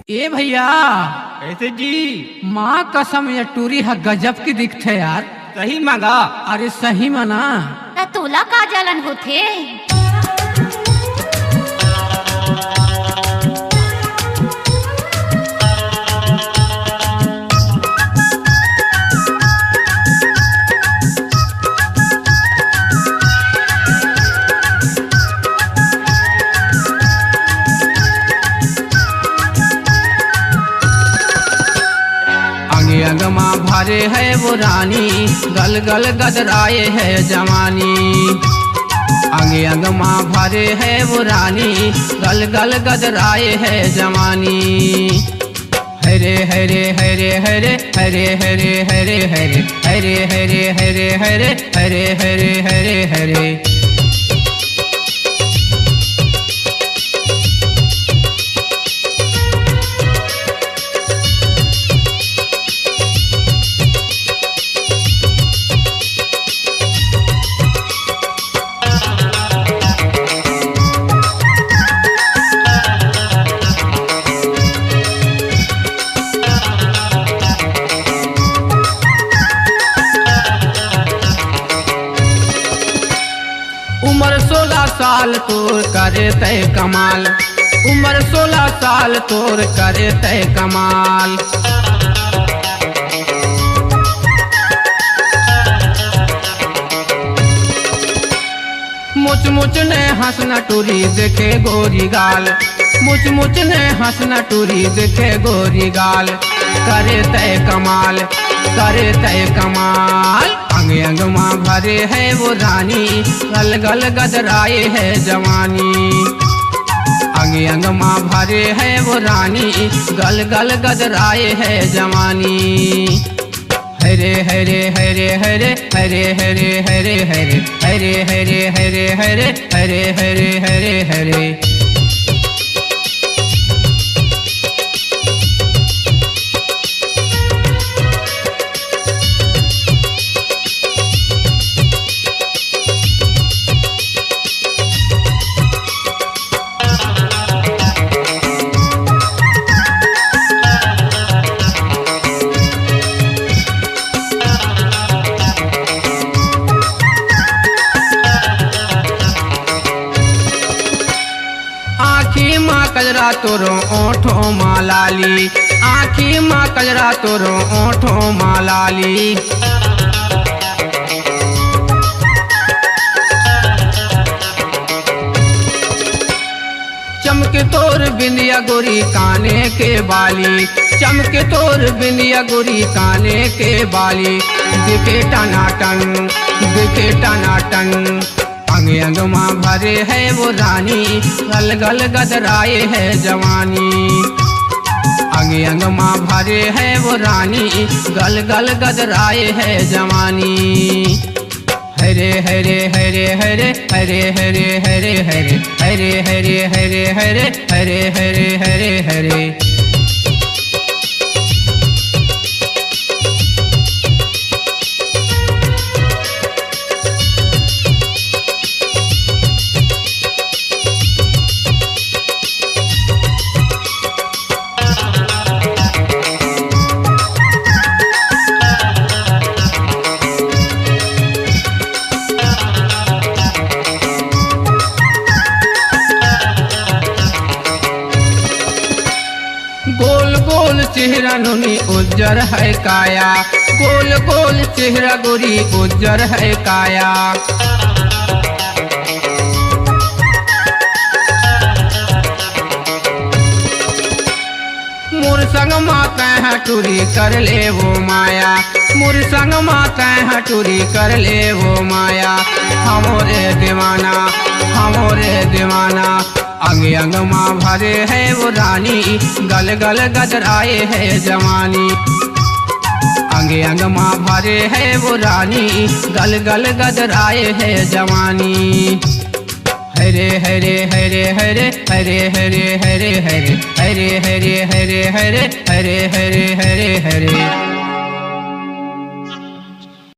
ए भैया कैसे जी? माँ कसम ये टूरी है गजब की दिखते यार। सही मांगा। अरे सही मना। त तोला का जलन होथे? अंग अंग माँ भरे है वो रानी, गल गल गदराए है जवानी। अंग अंग माँ भरे है वो रानी, गल गल गदराए है जवानी। हरे हरे हरे हरे हरे हरे हरे हरे हरे हरे हरे हरे हरे हरे हरे हरे। उम्र 16 साल तोर करे तय कमाल, उम्र 16 साल तोर करे तय कमाल। मुच मुच ने हंसना टूरी देखे गोरी गाल, मुच मुच ने हंसना टूरी देखे गोरी गाल। करे तय कमाल, करे तय कमाल। अंग अंग माँ भरे है वो रानी, गल गल गदराए है जवानी। अंग अंग माँ भरे है वो रानी, गल गल गदराए है जवानी। हरे हरे हरे हरे हरे हरे हरे हरे हरे हरे हरे हरे हरे हरे हरे हरे। आँखी माँ कजरा तोरो ओठो माँ लाली, आँखी माँ कजरा तोरो ओठो माँ लाली। चमके तोर बिंदिया गोरी काने के बाली, चमके तोर बिंदिया गोरी काने के बाली। दिखे टनाटन, दिखे टनाटन। अंग अंग माँ भरे है वो रानी, गल गल गदराए है जवानी। अंग अंग माँ भरे है वो रानी, गल गल गदराए है जवानी। हरे हरे हरे हरे हरे हरे हरे हरे हरे हरे हरे हरे हरे हरे हरे हरे। गोल गोल चेहरा नुनी उज्जर है काया, गोल गोल चेहरा गोरी उज्जर है काया। मोर संग माता है टूरी कर ले वो माया, मोर संग माता है टूरी कर ले वो माया। हमोरे दीवाना, हमोरे दीवाना। अंग अंग माँ भरे है वो रानी, गल गल गदराए है जवानी। अंग अंग माँ भरे है वो रानी, गल गल गदराए है जवानी। हरे हरे हरे हरे हरे हरे हरे हरे हरे हरे हरे हरे हरे हरे हरे हरे।